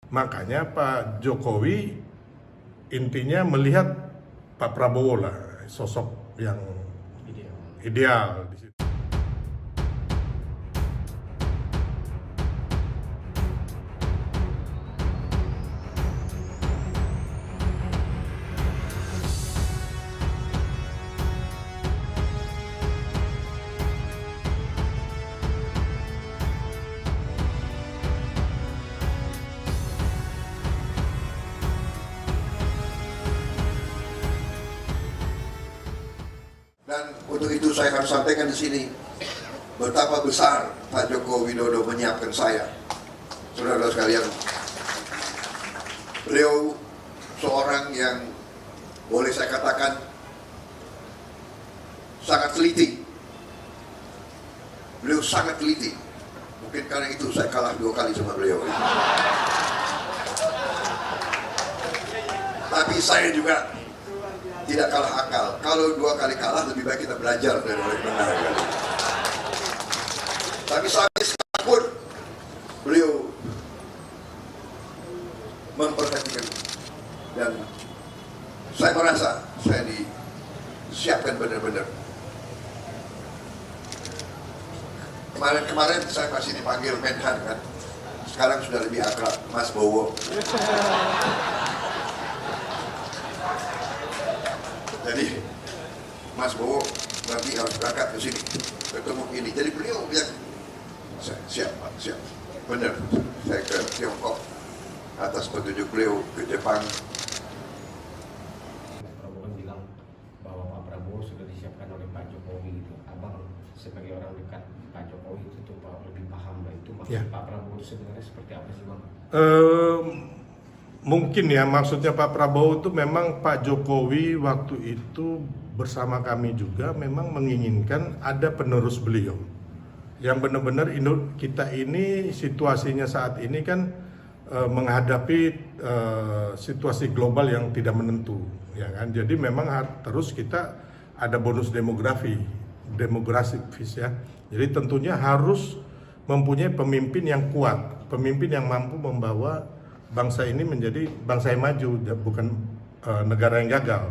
Makanya Pak Jokowi intinya melihat Pak Prabowo lah sosok yang ideal di situ. Dan untuk itu saya akan sampaikan di sini betapa besar Pak Joko Widodo menyiapkan saya. Saudara-saudara sekalian, beliau seorang yang boleh saya katakan sangat teliti. Beliau sangat teliti. Mungkin karena itu saya kalah 2 kali sama beliau. Tapi saya juga tidak kalah akal. Kalau 2 kali kalah, lebih baik kita belajar dari oleh benar. Tapi sampai sekalipun beliau memperhatikan, dan saya merasa saya disiapkan benar-benar. Kemarin saya masih dipanggil Menhan kan, sekarang sudah lebih akrab Mas Bowo. Jadi Mas Bowo nanti harus berangkat ke sini ketemu ini. Jadi beliau bilang, siap Pak, siap. Benar, saya ke Tiongkok atas petunjuk beliau ke Jepang. Mas Prabowo kan bilang bahwa Pak Prabowo sudah disiapkan oleh Pak Jokowi gitu. Abang sebagai orang dekat Pak Jokowi itu tuh lebih paham lah itu maksud Ya. Pak Prabowo sebenarnya seperti apa sih Bang? Mungkin ya maksudnya Pak Prabowo itu memang Pak Jokowi waktu itu bersama kami juga memang menginginkan ada penerus beliau yang benar-benar kita ini situasinya saat ini kan menghadapi situasi global yang tidak menentu, ya kan. Jadi memang terus kita ada bonus demografis ya. Jadi tentunya harus mempunyai pemimpin yang kuat, pemimpin yang mampu membawa bangsa ini menjadi bangsa yang maju, bukan negara yang gagal.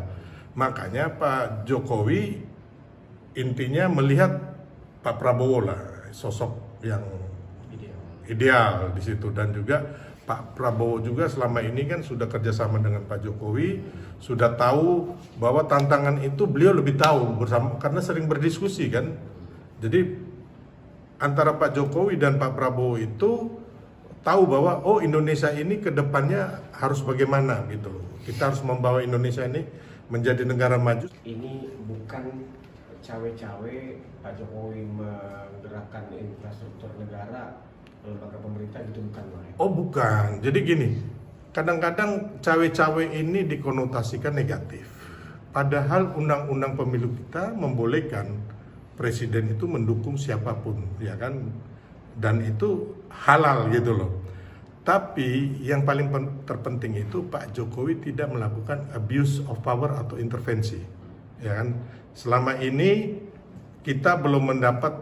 Makanya Pak Jokowi intinya melihat Pak Prabowo lah sosok yang ideal di situ, dan juga Pak Prabowo juga selama ini kan sudah kerjasama dengan Pak Jokowi, sudah tahu bahwa tantangan itu beliau lebih tahu bersama karena sering berdiskusi kan. Jadi antara Pak Jokowi dan Pak Prabowo itu tahu bahwa oh Indonesia ini ke depannya harus bagaimana gitu loh. Kita harus membawa Indonesia ini menjadi negara maju. Ini bukan cawe-cawe Pak Jokowi menggerakkan infrastruktur negara, lembaga pemerintah gitu, bukan Bang? Oh bukan, jadi gini, kadang-kadang cawe-cawe ini dikonotasikan negatif. Padahal undang-undang pemilu kita membolehkan presiden itu mendukung siapapun, ya kan? Dan itu halal gitu loh. Tapi yang paling terpenting itu Pak Jokowi tidak melakukan abuse of power atau intervensi, ya kan? Selama ini kita belum mendapat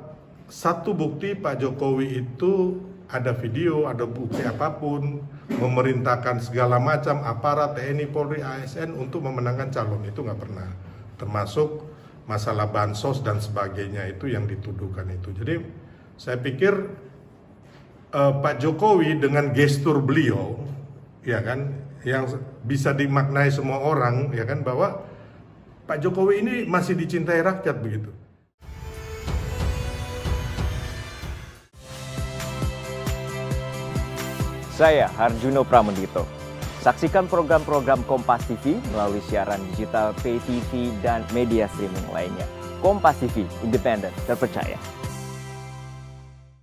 satu bukti Pak Jokowi itu ada video, ada bukti apapun memerintahkan segala macam aparat TNI, Polri, ASN untuk memenangkan calon, itu nggak pernah. Termasuk masalah bansos dan sebagainya itu yang dituduhkan itu. Jadi saya pikir Pak Jokowi dengan gestur beliau, ya kan, yang bisa dimaknai semua orang, ya kan, bahwa Pak Jokowi ini masih dicintai rakyat begitu. Saya Harjuno Pramendito. Saksikan program-program Kompas TV melalui siaran digital, pay TV, dan media streaming lainnya. Kompas TV, independen, terpercaya.